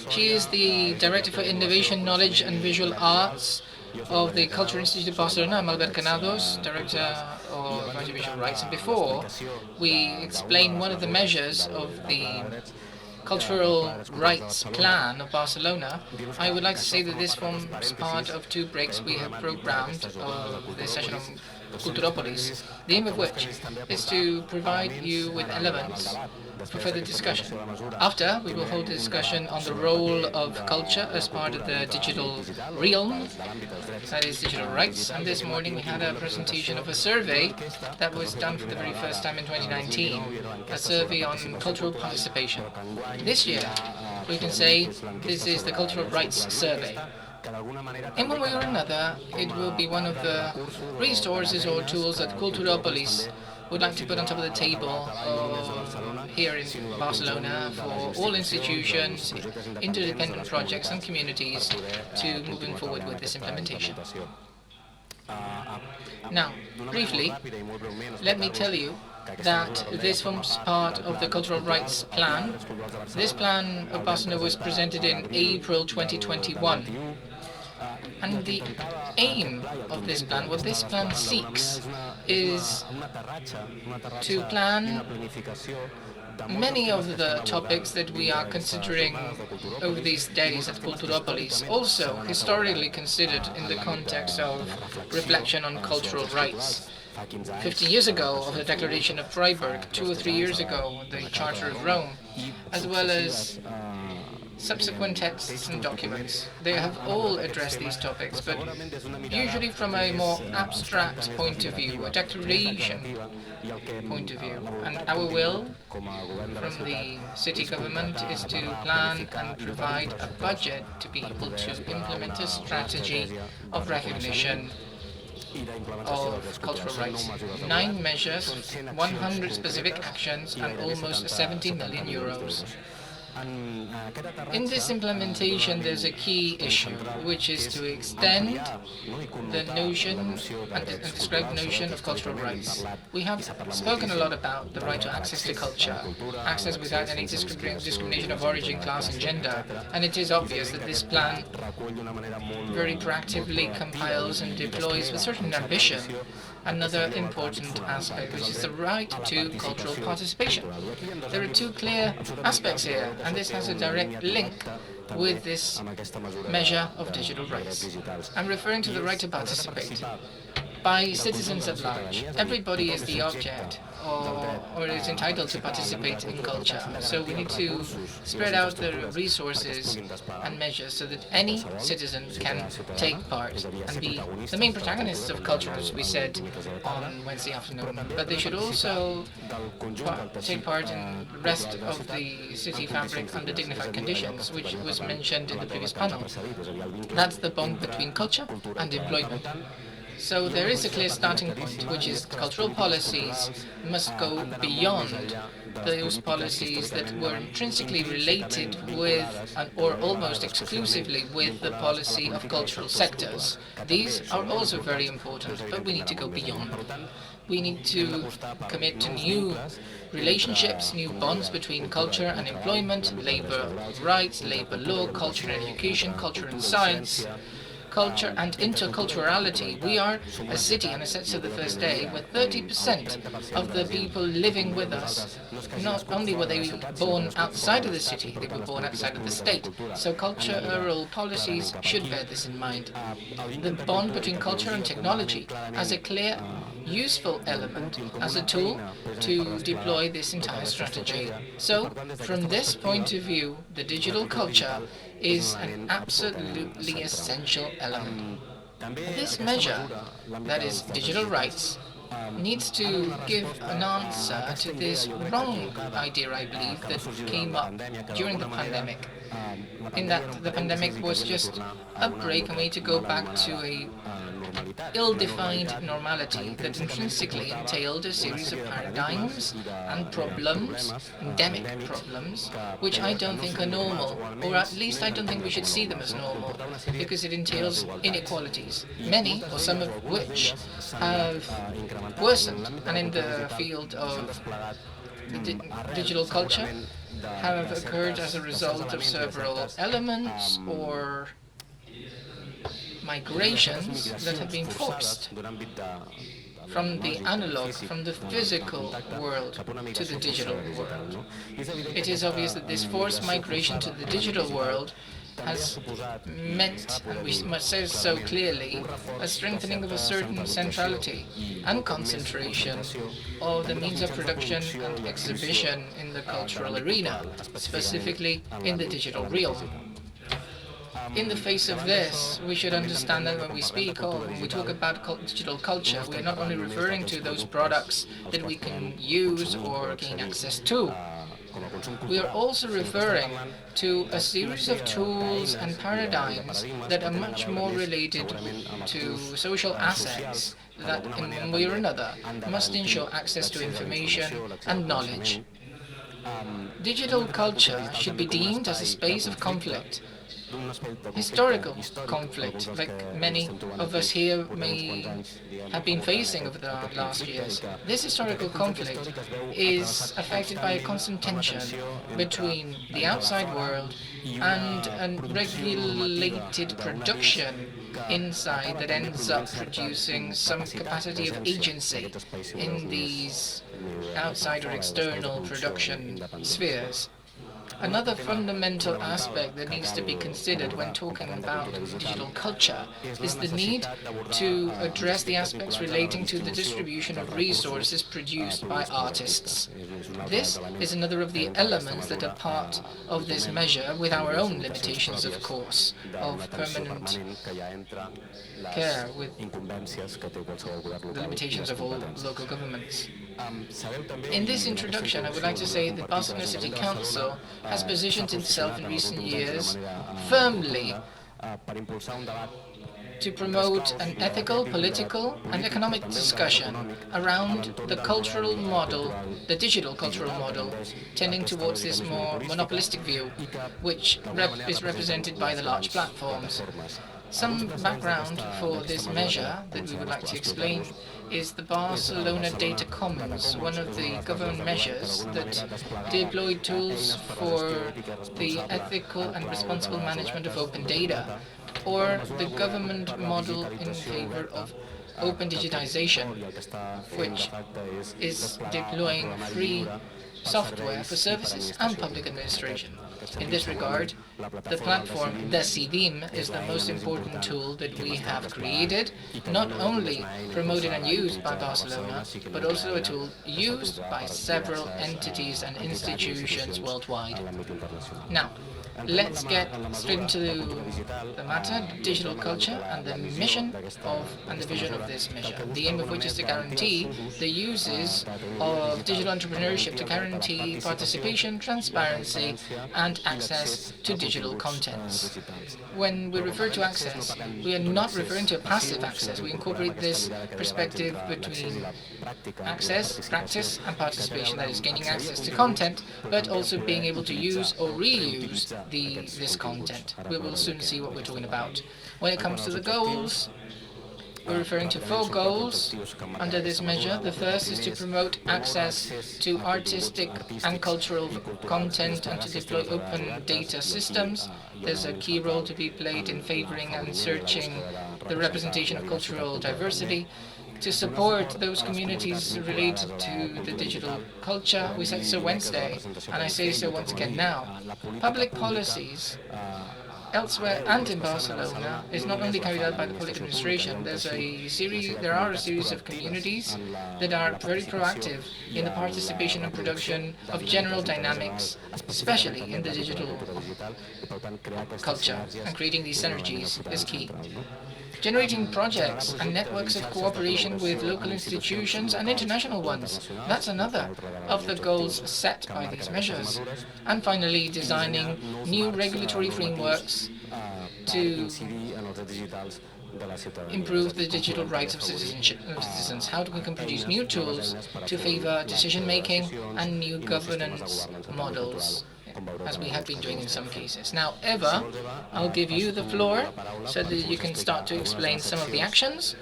She is the Director for Innovation, Knowledge and Visual Arts of the Cultural Institute of Barcelona. I'm Albert Canados, Director of Audiovisual Rights. And before we explain one of the measures of the cultural rights plan of Barcelona, I would like to say that this forms part of two breaks we have programmed of the session of Culturopolis, the aim of which is to provide you with elements for further discussion. After, we will hold a discussion on the role of culture as part of the digital realm, that is digital rights. And this morning we had a presentation of a survey that was done for the very first time in 2019, a survey on cultural participation. This year, we can say this is the Cultural Rights Survey. In one way or another, it will be one of the resources or tools that Culturopolis would like to put on top of the table here in Barcelona for all institutions, interdependent projects and communities to moving forward with this implementation. Now, briefly, let me tell you that this forms part of the Cultural Rights Plan. This plan of Barcelona was presented in April 2021. And the aim of this plan, what this plan seeks, is to plan many of the topics that we are considering over these days at Culturopolis, also historically considered in the context of reflection on cultural rights. 50 years ago, of the Declaration of Freiburg, 2 or 3 years ago, the Charter of Rome, as well as subsequent texts and documents. They have all addressed these topics, but usually from a more abstract point of view, a declaration point of view. And our will from the city government is to plan and provide a budget to be able to implement a strategy of recognition of cultural rights. 9 measures, 100 specific actions, and almost 70 million euros. In this implementation, there's a key issue, which is to extend the notion and describe the notion of cultural rights. We have spoken a lot about the right to access to culture, access without any discrimination of origin, class, and gender. And it is obvious that this plan very proactively compiles and deploys with certain ambition another important aspect, which is the right to cultural participation. There are 2 clear aspects here, and this has a direct link with this measure of digital rights. I'm referring to the right to participate by citizens at large. Everybody is the object or is entitled to participate in culture. So we need to spread out the resources and measures so that any citizen can take part and be the main protagonists of culture, as we said on Wednesday afternoon. But they should also take part in the rest of the city fabric under dignified conditions, which was mentioned in the previous panel. That's the bond between culture and employment. So there is a clear starting point, which is cultural policies must go beyond those policies that were intrinsically related with, or almost exclusively with, the policy of cultural sectors. These are also very important, but we need to go beyond. We need to commit to new relationships, new bonds between culture and employment, labor rights, labor law, culture and education, culture and science, culture and interculturality. We are a city, and I said so the first day, where 30% of the people living with us, not only were they born outside of the city, they were born outside of the state. So cultural policies should bear this in mind. The bond between culture and technology as a clear, useful element, as a tool to deploy this entire strategy. So, from this point of view, the digital culture is an absolutely essential element. This measure, that is digital rights, needs to give an answer to this wrong idea, I believe, that came up during the pandemic, in that the pandemic was just a break and we need to go back to a ill-defined normality that intrinsically entailed a series of paradigms and problems, endemic problems, which I don't think are normal, or at least I don't think we should see them as normal, because it entails inequalities, many or some of which have worsened, and in the field of digital culture have occurred as a result of several elements or migrations that have been forced from the analog, from the physical world to the digital world. It is obvious that this forced migration to the digital world has meant, and we must say so clearly, a strengthening of a certain centrality and concentration of the means of production and exhibition in the cultural arena, specifically in the digital realm. In the face of this, we should understand that when we speak or when we talk about digital culture, we are not only referring to those products that we can use or gain access to. We are also referring to a series of tools and paradigms that are much more related to social assets that, in one way or another, must ensure access to information and knowledge. Digital culture should be deemed as a space of conflict, historical conflict, like many of us here may have been facing over the last years. This historical conflict is affected by a constant tension between the outside world and a regulated production inside that ends up producing some capacity of agency in these outside or external production spheres. Another fundamental aspect that needs to be considered when talking about digital culture is the need to address the aspects relating to the distribution of resources produced by artists. This is another of the elements that are part of this measure, with our own limitations, of course, of permanent care, with the limitations of all local governments. In this introduction, I would like to say that Barcelona City Council has positioned itself in recent years firmly to promote an ethical, political, and economic discussion around the cultural model, the digital cultural model, tending towards this more monopolistic view, which is represented by the large platforms. Some background for this measure that we would like to explain is the Barcelona Data Commons, one of the government measures that deployed tools for the ethical and responsible management of open data, or the government model in favor of open digitization, which is deploying free software for services and public administration. In this regard, the platform Decidim is the most important tool that we have created, not only promoted and used by Barcelona, but also a tool used by several entities and institutions worldwide. Now, let's get straight into the matter, digital culture, and the mission and the vision of this measure. The aim of which is to guarantee the uses of digital entrepreneurship, to guarantee participation, transparency, and access to digital contents. When we refer to access, we are not referring to a passive access. We incorporate this perspective between access, practice, and participation, that is, gaining access to content, but also being able to use or reuse this content. We will soon see what we're talking about. When it comes to the goals, we're referring to 4 goals under this measure. The first is to promote access to artistic and cultural content and to deploy open data systems. There's a key role to be played in favoring and searching the representation of cultural diversity. To support those communities related to the digital culture, we said so Wednesday, and I say so once again now. Public policies elsewhere and in Barcelona is not only carried out by the public administration. There are a series of communities that are very proactive in the participation and production of general dynamics, especially in the digital culture, and creating these synergies is key. Generating projects and networks of cooperation with local institutions and international ones. That's another of the goals set by these measures. And finally, designing new regulatory frameworks to improve the digital rights of citizens, how we can produce new tools to favor decision-making and new governance models, as we have been doing in some cases. Now, Eva, I'll give you the floor so that you can start to explain some of the actions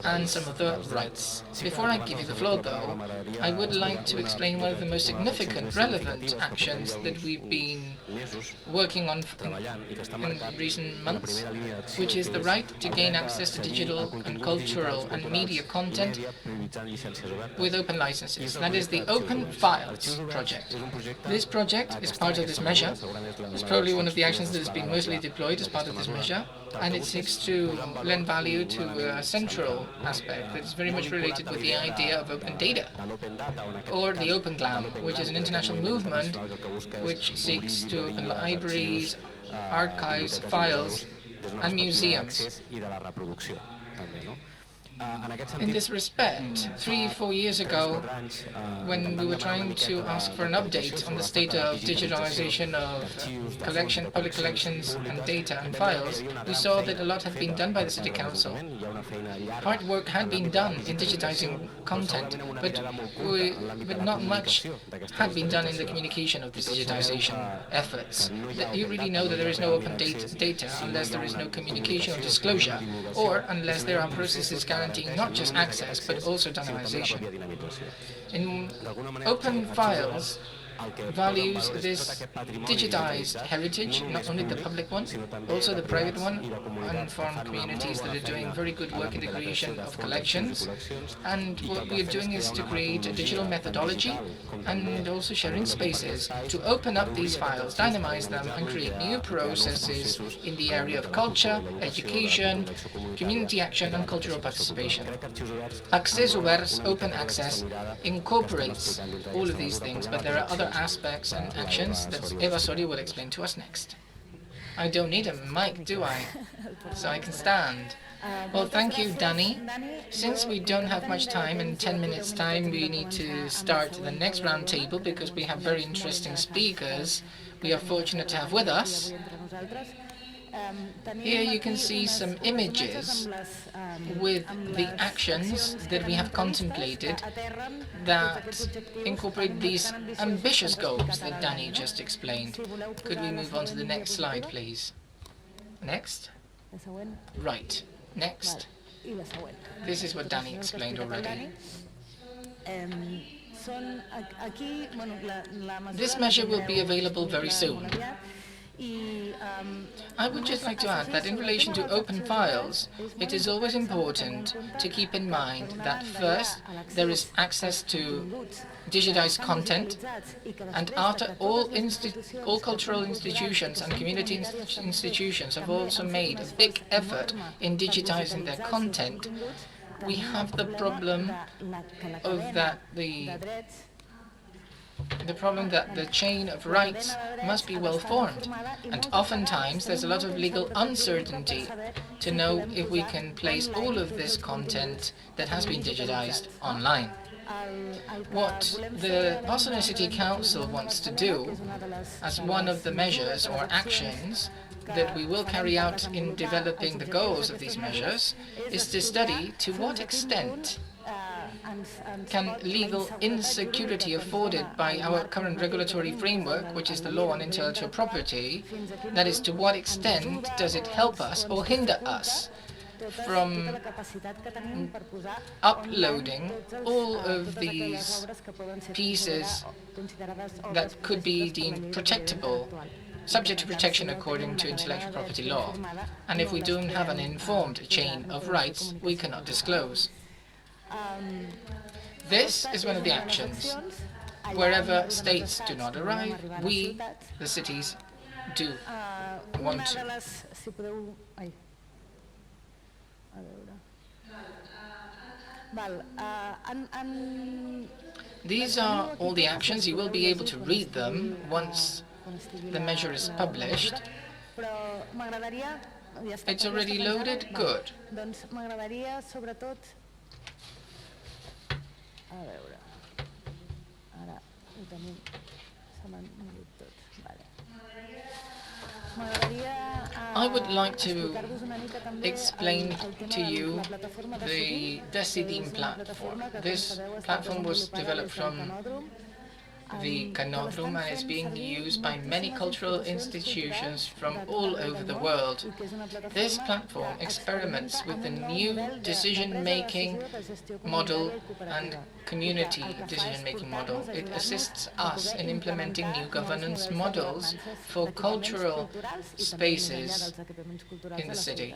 and some of the rights. Before I give you the floor, though, I would like to explain one of the most significant, relevant actions that we've been working on in recent months, which is the right to gain access to digital and cultural and media content with open licenses. That is the Open Files project. This project is part of this measure. It's probably one of the actions that has been mostly deployed as part of this measure, and it seeks to lend value to a central aspect that is very much related with the idea of open data, or the Open Glam, which is an international movement which seeks to open libraries, archives, files, and museums. In this respect, 3-4 years ago, when we were trying to ask for an update on the state of digitalization of public collections and data and files, we saw that a lot had been done by the City Council. Hard work had been done in digitizing content, but not much had been done in the communication of these digitization efforts. You really know that there is no open data unless there is no communication or disclosure, or unless there are processes guaranteeing not just access, but also dynamization. In Open Files values this digitized heritage, not only the public one, also the private one, uninformed communities that are doing very good work in the creation of collections. And what we are doing is to create a digital methodology and also sharing spaces to open up these files, dynamize them, and create new processes in the area of culture, education, community action, and cultural participation. Access Oberts, open access, incorporates all of these things, but there are other aspects and actions that Eva Soria will explain to us next. I don't need a mic, do I? So I can stand. Well, thank you, Danny. Since we don't have much time, in 10 minutes' time, we need to start the next round table because we have very interesting speakers we are fortunate to have with us. Here you can see some images with the actions that we have contemplated that incorporate these ambitious goals that Danny just explained. Could we move on to the next slide, please? Next. Right. Next. This is what Danny explained already. This measure will be available very soon. I would just like to add that in relation to open files, it is always important to keep in mind that first, there is access to digitized content, and after all cultural institutions and community institutions have also made a big effort in digitizing their content, we have the problem of that the problem that the chain of rights must be well formed, and oftentimes there's a lot of legal uncertainty to know if we can place all of this content that has been digitized online. What the Barcelona City Council wants to do as one of the measures or actions that we will carry out in developing the goals of these measures is to study to what extent can legal insecurity afforded by our current regulatory framework, which is the law on intellectual property, that is, to what extent does it help us or hinder us from uploading all of these pieces that could be deemed protectable, subject to protection according to intellectual property law. And if we don't have an informed chain of rights, we cannot disclose. This is one of the actions. Wherever states do not arrive, we, the cities, do want to. These are all the actions. You will be able to read them once the measure is published. It's already loaded? Good. I would like to explain to you the Decidim platform. This platform was developed from the Canodrum and is being used by many cultural institutions from all over the world. This platform experiments with the new decision-making model and community decision-making model. It assists us in implementing new governance models for cultural spaces in the city.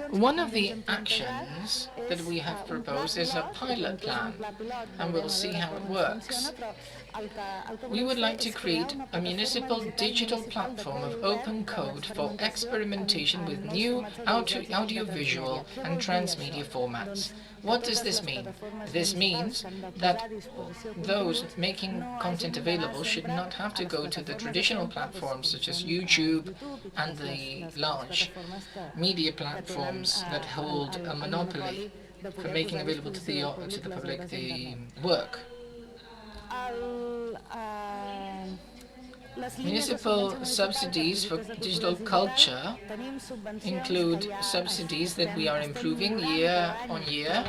One of the actions that we have proposed is a pilot plan, and we'll see how it works. We would like to create a municipal digital platform of open code for experimentation with new audiovisual and transmedia formats. What does this mean? This means that those making content available should not have to go to the traditional platforms such as YouTube and the large media platforms that hold a monopoly for making available to the public the work. Municipal subsidies for digital culture include subsidies that we are improving year on year.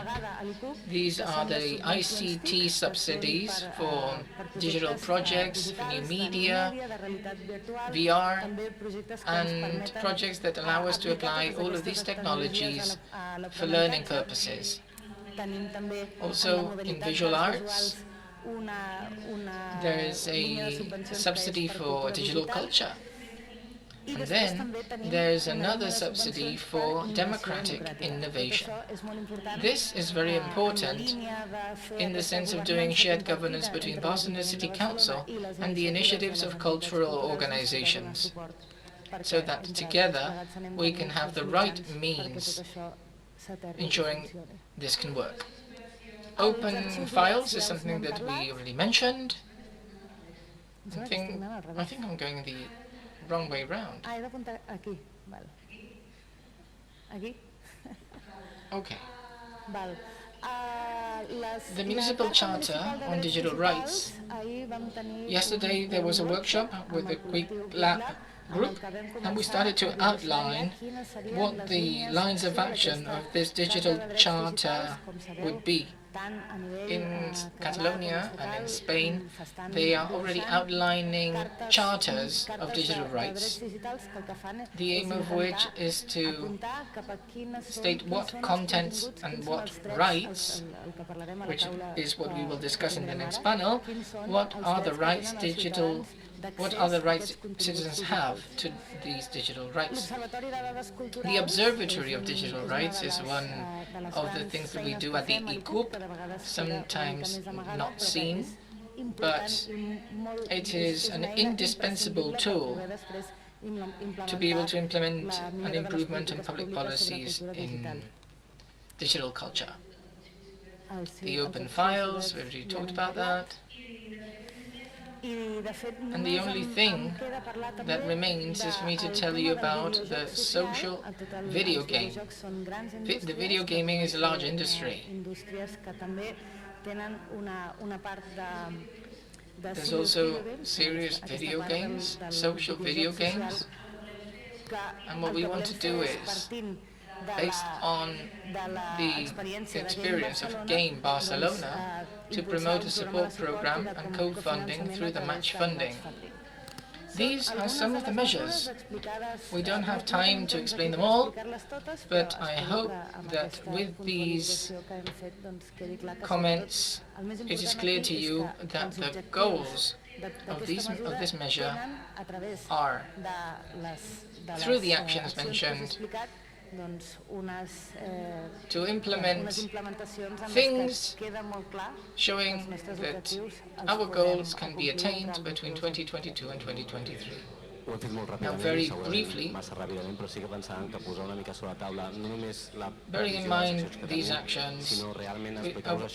These are the ICT subsidies for digital projects, for new media, VR, and projects that allow us to apply all of these technologies for learning purposes. Also, in visual arts, there is a subsidy for digital culture. And then there's another subsidy for democratic innovation. This is very important in the sense of doing shared governance between Barcelona City Council and the initiatives of cultural organizations, so that together we can have the right means ensuring this can work. Open files is something that we already mentioned. I think I'm going the wrong way round. Okay. The Municipal Charter on Digital Rights. Yesterday there was a workshop with the Quick Lab group, and we started to outline what the lines of action of this digital charter would be. In Catalonia and in Spain, they are already outlining charters of digital rights, the aim of which is to state what contents and what rights, which is what we will discuss in the next panel, what are the rights citizens have to these digital rights. The Observatory of Digital Rights is one of the things that we do at the ICUP, sometimes not seen, but it is an indispensable tool to be able to implement an improvement in public policies in digital culture. The open files, we already talked about that. And the only thing that remains is for me to tell you about the social video game. The video gaming is a large industry. There's also serious video games, social video games. And what we want to do is, based on the experience of Game Barcelona, to promote a support program and co-funding through the match funding. These are some of the measures. We don't have time to explain them all, but I hope that with these comments, it is clear to you that the goals of this measure are, through the actions mentioned, to implement things showing that our goals can be attained between 2022 and 2023. Now, very briefly, bearing in mind these actions,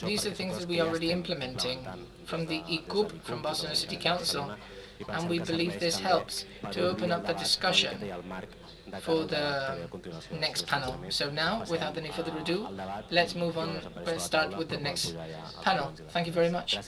these are things that we are already implementing from the ICUP, from Barcelona City Council. and we believe this helps to open up the discussion for the next panel. So now, without any further ado, let's move on. Let's start with the next panel. Thank you very much.